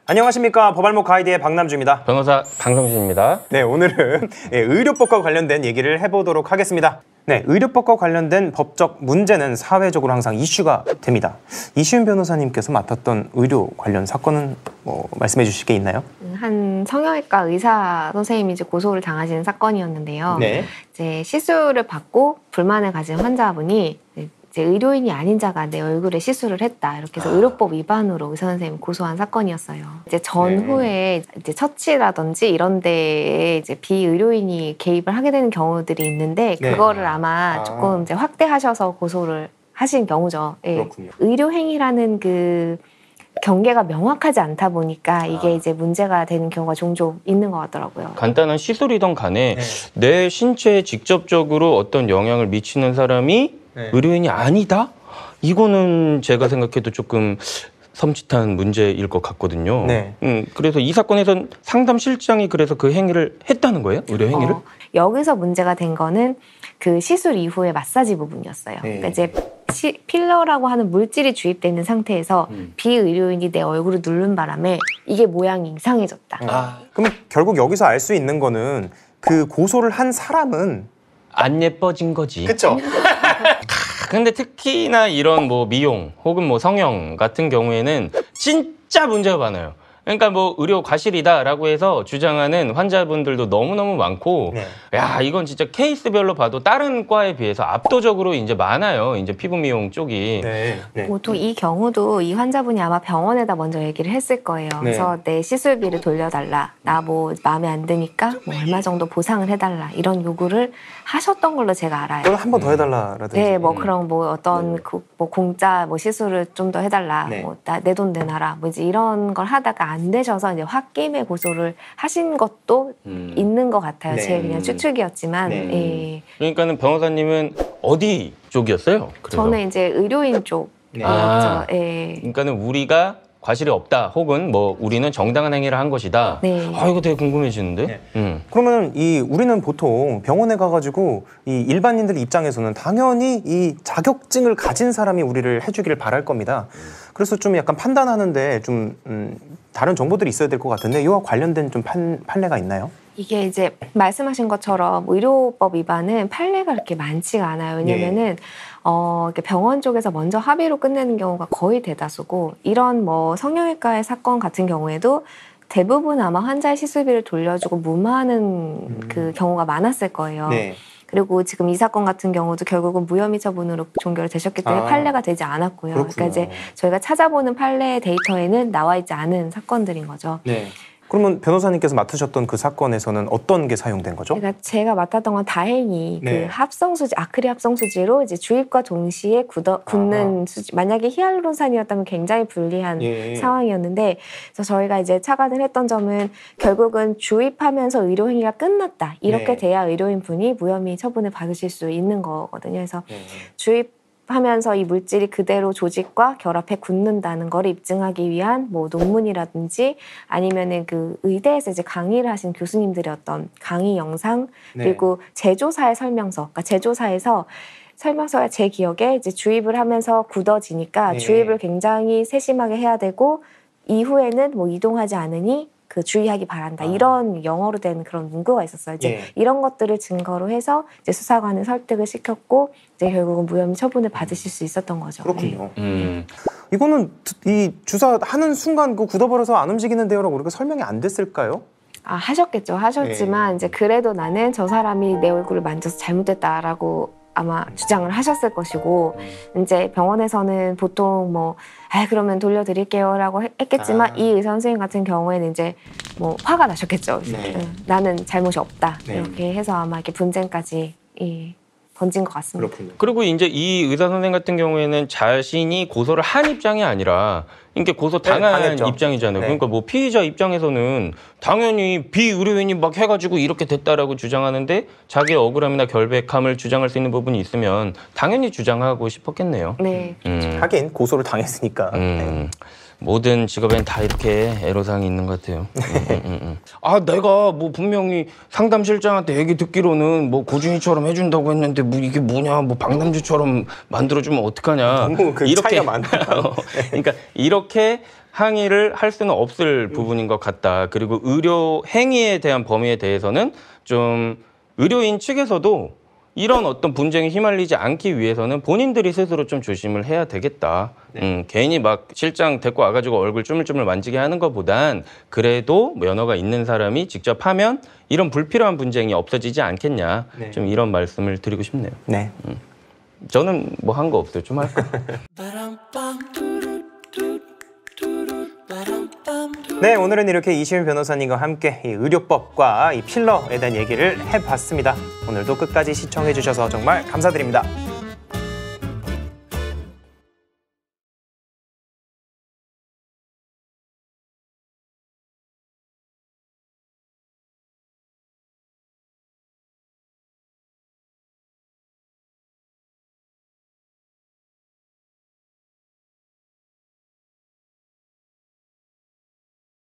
안녕하십니까. 법알목 가이드의 박남주입니다. 변호사 강성진입니다. 네, 오늘은 의료법과 관련된 얘기를 해보도록 하겠습니다. 네, 의료법과 관련된 법적 문제는 사회적으로 항상 이슈가 됩니다. 이시윤 변호사님께서 맡았던 의료 관련 사건은 뭐 말씀해 주실 게 있나요? 한 성형외과 의사 선생님이 이제 고소를 당하시는 사건이었는데요. 네. 이제 시술을 받고 불만을 가진 환자분이 이제 의료인이 아닌 자가 내 얼굴에 시술을 했다. 이렇게 해서 의료법 위반으로 의사 선생님 고소한 사건이었어요. 이제 전후에 이제 처치라든지 이런 데에 이제 비의료인이 개입을 하게 되는 경우들이 있는데 그거를 아마 조금 이제 확대하셔서 고소를 하신 경우죠. 예. 그렇군요. 의료행위라는 그 경계가 명확하지 않다 보니까 이게 이제 문제가 되는 경우가 종종 있는 것 같더라고요. 간단한 시술이든 간에 내 신체에 직접적으로 어떤 영향을 미치는 사람이 의료인이 아니다? 이거는 제가 생각해도 조금 섬찟한 문제일 것 같거든요. 네. 그래서 이 사건에선 상담실장이 그래서 그 행위를 했다는 거예요? 의료 행위를? 여기서 문제가 된 거는 그 시술 이후의 마사지 부분이었어요. 그러니까 이제 필러라고 하는 물질이 주입되어 있는 상태에서 비의료인이 내 얼굴을 누른 바람에 이게 모양이 이상해졌다. 그럼 결국 여기서 알 수 있는 거는 그 고소를 한 사람은 안 예뻐진 거지. 그쵸? 근데 특히나 이런 뭐 미용 혹은 뭐 성형 같은 경우에는 진짜 문제가 많아요. 그러니까 뭐 의료 과실이다라고 해서 주장하는 환자분들도 너무너무 많고 야 이건 진짜 케이스별로 봐도 다른 과에 비해서 압도적으로 이제 많아요. 이제 피부 미용 쪽이. 보통 이 경우도 이 환자분이 아마 병원에다 먼저 얘기를 했을 거예요. 그래서 내 시술비를 돌려달라. 나 뭐 마음에 안 드니까 뭐 얼마 정도 보상을 해달라. 이런 요구를 하셨던 걸로 제가 알아요. 그럼 한 번 더 해달라라든지. 네, 뭐 그럼 뭐 어떤 뭐 공짜 뭐 시술을 좀 더 해달라. 뭐 내 돈 내놔라. 뭐 이제 이런 걸 하다가 안 되셔서 이제 홧김에 고소를 하신 것도 있는 것 같아요. 제 그냥 추측이었지만. 예. 그러니까는 변호사님은 어디 쪽이었어요? 그래서? 저는 이제 의료인 쪽이었죠. 예. 그러니까는 우리가 과실이 없다 혹은 뭐 우리는 정당한 행위를 한 것이다. 아 이거 되게 궁금해지는데. 그러면 우리는 보통 병원에 가가지고 이 일반인들 입장에서는 당연히 이 자격증을 가진 사람이 우리를 해주기를 바랄 겁니다. 그래서 좀 약간 판단하는데 좀 다른 정보들이 있어야 될 것 같은데 이와 관련된 좀 판례가 있나요? 이게 이제 말씀하신 것처럼 의료법 위반은 판례가 그렇게 많지가 않아요. 왜냐면은 이렇게 병원 쪽에서 먼저 합의로 끝내는 경우가 거의 대다수고 이런 뭐 성형외과의 사건 같은 경우에도 대부분 아마 환자의 시술비를 돌려주고 무마하는 그 경우가 많았을 거예요. 그리고 지금 이 사건 같은 경우도 결국은 무혐의 처분으로 종결이 되셨기 때문에 판례가 되지 않았고요. 그러니까 이제 저희가 찾아보는 판례 데이터에는 나와 있지 않은 사건들인 거죠. 그러면 변호사님께서 맡으셨던 그 사건에서는 어떤 게 사용된 거죠? 그러니까 제가 맡았던 건 다행히 그 합성수지, 아크릴 합성수지로 이제 주입과 동시에 굳는 수지. 만약에 히알루론산이었다면 굉장히 불리한 상황이었는데, 그래서 저희가 이제 착안을 했던 점은 결국은 주입하면서 의료행위가 끝났다. 이렇게 돼야 의료인분이 무혐의 처분을 받으실 수 있는 거거든요. 그래서 하면서 이 물질이 그대로 조직과 결합해 굳는다는 걸 입증하기 위한 뭐 논문이라든지 아니면은 그 의대에서 이제 강의를 하신 교수님들의 어떤 강의 영상 그리고 제조사의 설명서, 그러니까 제조사에서 설명서가 제 기억에 이제 주입을 하면서 굳어지니까 주입을 굉장히 세심하게 해야 되고 이후에는 뭐 이동하지 않으니 그 주의하기 바란다. 이런 영어로 된 그런 문구가 있었어요. 이제 이런 것들을 증거로 해서 이제 수사관을 설득을 시켰고 이제 결국은 무혐의 처분을 받으실 수 있었던 거죠. 그렇군요. 이거는 이 주사하는 순간 그 굳어버려서 안 움직이는데요라고 우리가 설명이 안 됐을까요? 하셨겠죠. 하셨지만 이제 그래도 나는 저 사람이 내 얼굴을 만져서 잘못됐다라고 아마 주장을 하셨을 것이고 이제 병원에서는 보통 뭐 그러면 돌려드릴게요라고 했겠지만 이 의사 선생님 같은 경우에는 이제 뭐 화가 나셨겠죠. 나는 잘못이 없다 이렇게 해서 아마 이렇게 분쟁까지 던진 것 같습니다. 그렇군요. 그리고 이제 이 의사 선생 같은 경우에는 자신이 고소를 한 입장이 아니라 이게 고소 당한 입장이잖아요. 그러니까 뭐 피의자 입장에서는 당연히 비의료인이 막 해가지고 이렇게 됐다라고 주장하는데 자기의 억울함이나 결백함을 주장할 수 있는 부분이 있으면 당연히 주장하고 싶었겠네요. 하긴 고소를 당했으니까. 모든 직업엔 다 이렇게 애로사항이 있는 것 같아요. 내가 뭐 분명히 상담실장한테 얘기 듣기로는 뭐 고준희처럼 해준다고 했는데 뭐 이게 뭐냐, 뭐 박남주처럼 만들어주면 어떡하냐. 너무 그 이렇게 차이가 많아요. 그러니까 이렇게 항의를 할 수는 없을 부분인 것 같다. 그리고 의료 행위에 대한 범위에 대해서는 좀 의료인 측에서도 이런 어떤 분쟁에 휘말리지 않기 위해서는 본인들이 스스로 좀 조심을 해야 되겠다. 괜히 막 실장 데리고 와가지고 얼굴 쭈물쭈물 만지게 하는 것보단 그래도 면허가 있는 사람이 직접 하면 이런 불필요한 분쟁이 없어지지 않겠냐. 네. 좀 이런 말씀을 드리고 싶네요. 네. 저는 뭐 한 거 없어요. 좀 할 거. 네, 오늘은 이렇게 이시윤 변호사님과 함께 이 의료법과 이 필러에 대한 얘기를 해봤습니다. 오늘도 끝까지 시청해주셔서 정말 감사드립니다.